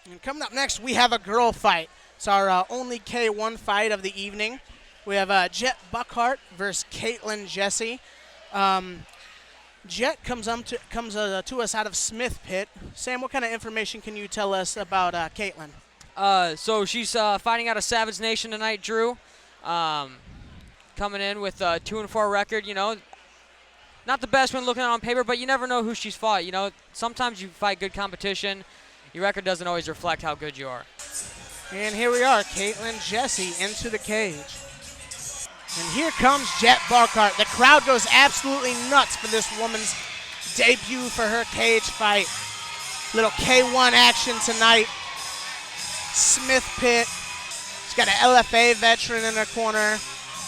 And coming up next, we have a girl fight. It's our only K1 fight of the evening. We have Jett Bouckaert versus Kaitlyn Jessie. Jett comes to us out of Smith Pit. Sam, what kind of information can you tell us about Kaitlyn? So she's fighting out of Savage Nation tonight, Drew. Coming in with a 2-4 record, you know. Not the best when looking at it on paper, but you never know who she's fought. You know, sometimes you fight good competition. Your record doesn't always reflect how good you are. And here we are, Kaitlyn Jessie into the cage. And here comes Jett Bouckaert. The crowd goes absolutely nuts for this woman's debut for her cage fight. Little K1 action tonight. Smith Pit. She's got an LFA veteran in her corner,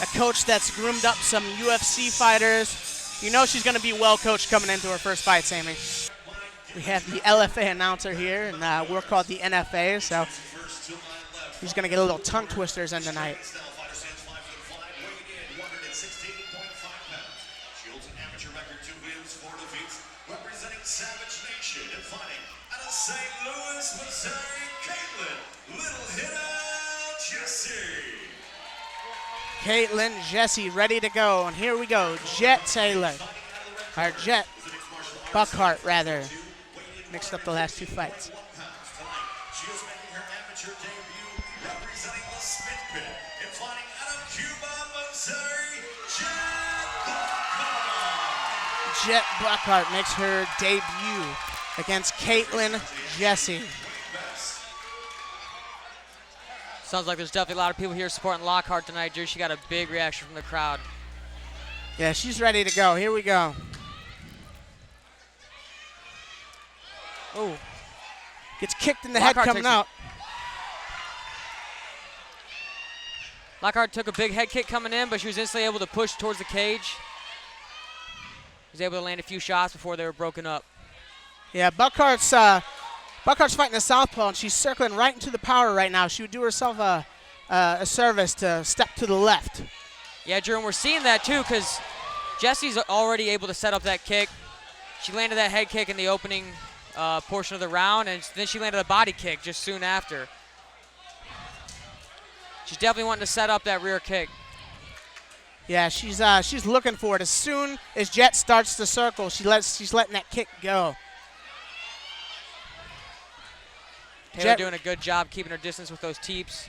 a coach that's groomed up some UFC fighters. You know she's going to be well coached coming into her first fight, Sammy. We have the LFA announcer here, and we're called the NFA, so he's going to get a little tongue twisters in tonight. Savage Nation and fighting out of St. Louis, Missouri, Kaitlyn Little Hitter Jessie. Kaitlyn Jessie ready to go, and here we go. Jett Bouckaert rather. Mixed up the last two fights. She is making her amateur debut representing the Smith Pit and fighting out of Cuba, Missouri, Jett Bouckaert makes her debut against Kaitlyn Jessie. Sounds like there's definitely a lot of people here supporting Lockhart tonight, Drew. She got a big reaction from the crowd. Yeah, she's ready to go. Here we go. Oh. Gets kicked in the head coming out. Lockhart took a big head kick coming in, but she was instantly able to push towards the cage. Was able to land a few shots before they were broken up. Yeah, Bouckaert's fighting a southpaw, and she's circling right into the power right now. She would do herself a service to step to the left. Yeah, Drew, and we're seeing that too because Jessie's already able to set up that kick. She landed that head kick in the opening portion of the round, and then she landed a body kick just soon after. She's definitely wanting to set up that rear kick. Yeah, she's looking for it. As soon as Jett starts to circle, she's letting that kick go. Taylor doing a good job keeping her distance with those teeps.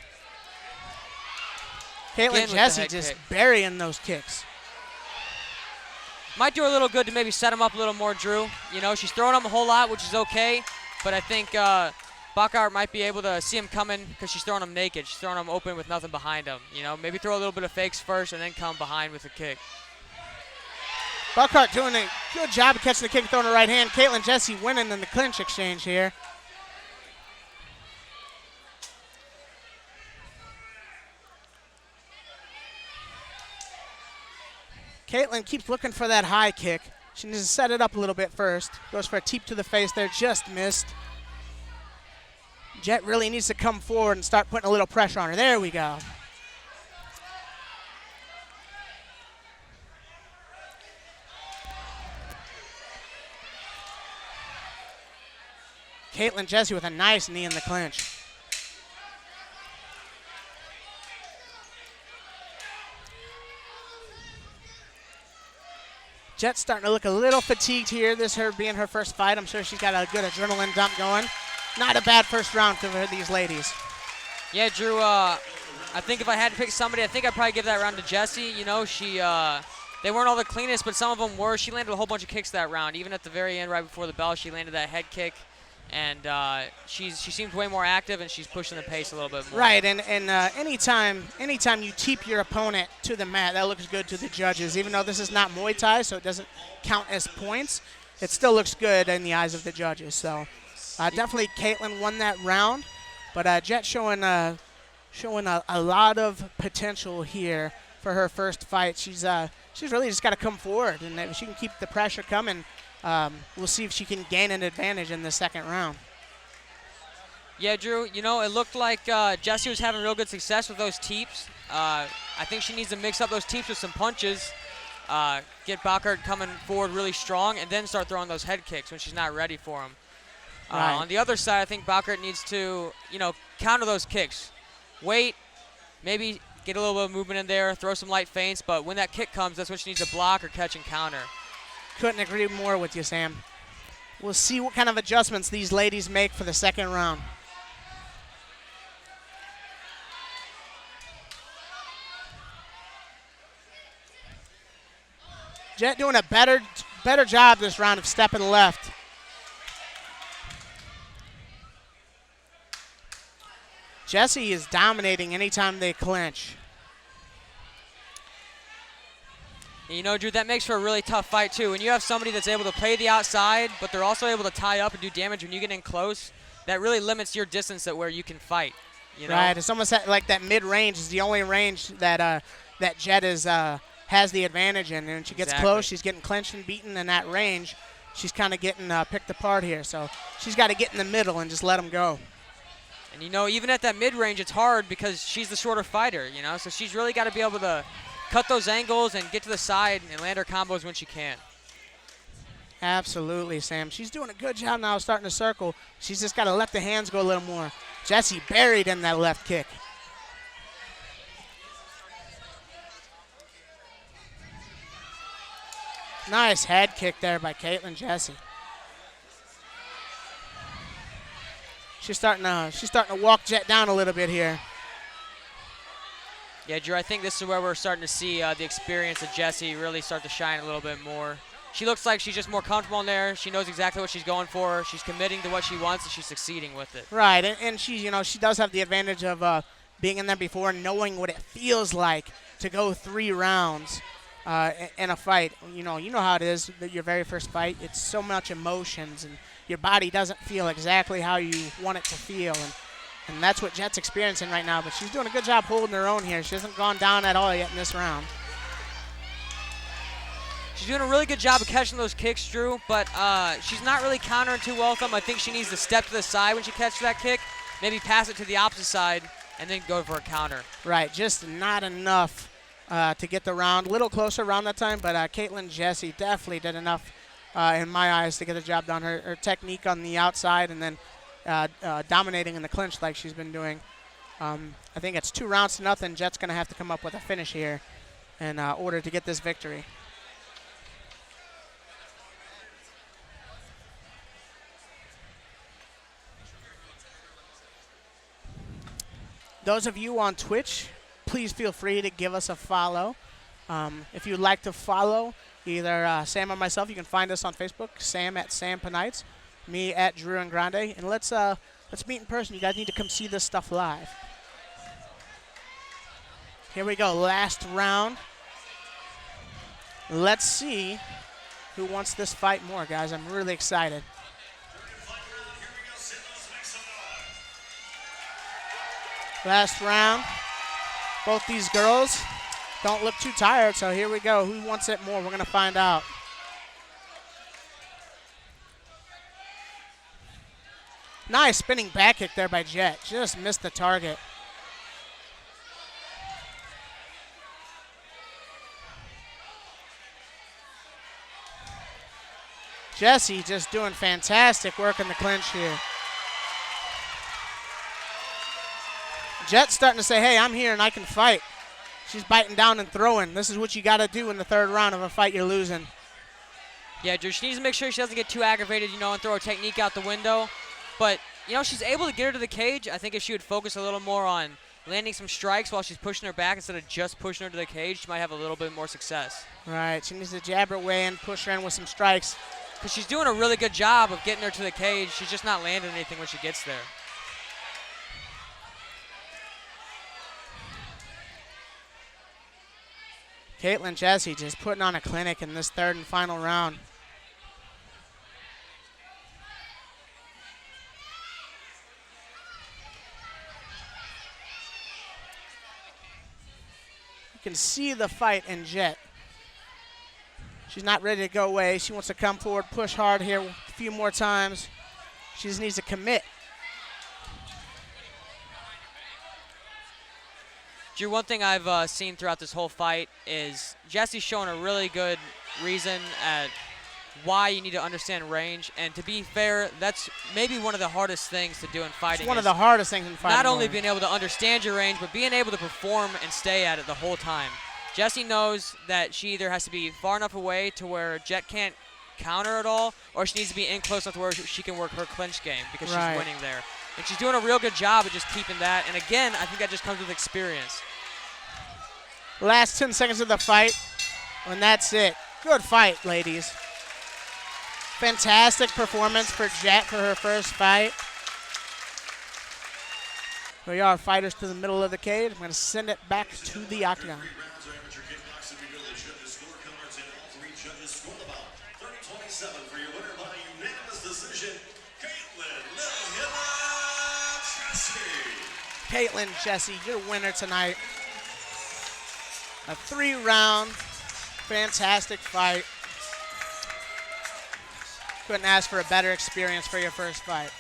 Kaitlyn Jessie just burying those kicks. Might do a little good to maybe set him up a little more, Drew. You know, she's throwing him a whole lot, which is okay, but I think Bouckaert might be able to see him coming because she's throwing him naked. She's throwing him open with nothing behind him. You know, maybe throw a little bit of fakes first and then come behind with a kick. Bouckaert doing a good job of catching the kick, throwing her right hand. Kaitlyn Jessie winning in the clinch exchange here. Kaitlyn keeps looking for that high kick. She needs to set it up a little bit first. Goes for a teep to the face there, just missed. Jett really needs to come forward and start putting a little pressure on her. There we go. Kaitlyn Jessie with a nice knee in the clinch. Jett's starting to look a little fatigued here. This her being her first fight. I'm sure she's got a good adrenaline dump going. Not a bad first round for these ladies. Yeah, Drew, I think if I had to pick somebody, I think I'd probably give that round to Jessie. You know, they weren't all the cleanest, but some of them were. She landed a whole bunch of kicks that round. Even at the very end, right before the bell, she landed that head kick. And she seems way more active, and she's pushing the pace a little bit more. Right, and anytime you teep your opponent to the mat, that looks good to the judges. Even though this is not Muay Thai, so it doesn't count as points, it still looks good in the eyes of the judges. So definitely Kaitlyn won that round, but Jett showing a lot of potential here for her first fight. She's really just got to come forward, and if she can keep the pressure coming, we'll see if she can gain an advantage in the second round. Yeah, Drew, you know, it looked like Jessie was having real good success with those teeps. I think she needs to mix up those teeps with some punches, get Bouckaert coming forward really strong, and then start throwing those head kicks when she's not ready for them. Right. On the other side, I think Bouckaert needs to, counter those kicks. Wait, maybe get a little bit of movement in there, throw some light feints, but when that kick comes, that's when she needs to block or catch and counter. Couldn't agree more with you, Sam. We'll see what kind of adjustments these ladies make for the second round. Jett doing a better job this round of stepping left. Jessie is dominating anytime they clinch. And Drew, that makes for a really tough fight, too. When you have somebody that's able to play the outside, but they're also able to tie up and do damage when you get in close, that really limits your distance at where you can fight. Right. It's almost like that mid-range is the only range that that Jett has the advantage in. And when she gets close, she's getting clinched and beaten in that range. She's kind of getting picked apart here. So she's got to get in the middle and just let them go. And, even at that mid-range, it's hard because she's the shorter fighter, So she's really got to be able to cut those angles and get to the side and land her combos when she can. Absolutely, Sam. She's doing a good job now starting to circle. She's just got to let the hands go a little more. Jessie buried in that left kick. Nice head kick there by Kaitlyn Jessie. She's starting to walk Jett down a little bit here. Yeah, Drew, I think this is where we're starting to see the experience of Jessie really start to shine a little bit more. She looks like she's just more comfortable in there. She knows exactly what she's going for. She's committing to what she wants, and she's succeeding with it. Right, and she does have the advantage of being in there before and knowing what it feels like to go 3 rounds in a fight. You know how it is, your very first fight. It's so much emotions, and your body doesn't feel exactly how you want it to feel. And that's what Jett's experiencing right now, but she's doing a good job holding her own here. She hasn't gone down at all yet in this round. She's doing a really good job of catching those kicks, Drew, but she's not really countering too well with them. I think she needs to step to the side when she catches that kick, maybe pass it to the opposite side, and then go for a counter. Right, just not enough to get the round. A little closer around that time, but Kaitlyn Jessie definitely did enough in my eyes to get the job done. Her technique on the outside and then dominating in the clinch like she's been doing. I think it's 2 rounds to nothing. Jett's going to have to come up with a finish here in order to get this victory. Those of you on Twitch, please feel free to give us a follow. If you'd like to follow either Sam or myself, you can find us on Facebook, Sam at Sam Panites, me at Drew and Grande, and let's meet in person. You guys need to come see this stuff live. Here we go, last round. Let's see who wants this fight more, guys. I'm really excited. Last round. Both these girls don't look too tired, so here we go. Who wants it more? We're going to find out. Nice spinning back kick there by Jett. Just missed the target. Jessie just doing fantastic work in the clinch here. Jett's starting to say, hey, I'm here and I can fight. She's biting down and throwing. This is what you got to do in the 3rd round of a fight you're losing. Yeah, Drew, she needs to make sure she doesn't get too aggravated, and throw her technique out the window. But, she's able to get her to the cage. I think if she would focus a little more on landing some strikes while she's pushing her back instead of just pushing her to the cage, she might have a little bit more success. Right, she needs to jab her way in, push her in with some strikes. Because she's doing a really good job of getting her to the cage. She's just not landing anything when she gets there. Kaitlyn Jessie just putting on a clinic in this 3rd and final round. You can see the fight in Jett. She's not ready to go away. She wants to come forward, push hard here a few more times. She just needs to commit. Drew, one thing I've seen throughout this whole fight is Jessie's showing a really good reason at why you need to understand range. And to be fair, that's maybe one of the hardest things to do in fighting. It's one of the hardest things in fighting. Not only being able to understand your range, but being able to perform and stay at it the whole time. Jessie knows that she either has to be far enough away to where Jett can't counter at all, or she needs to be in close enough to where she can work her clinch game because she's winning there. And she's doing a real good job of just keeping that. And again, I think that just comes with experience. Last 10 seconds of the fight, and that's it. Good fight, ladies. Fantastic performance for Jett for her first fight. We are fighters to the middle of the cage. I'm going to send it back to the octagon. For your winner by unanimous decision, Kaitlyn Jessy, your winner tonight. A 3-round, fantastic fight. Couldn't ask for a better experience for your first fight.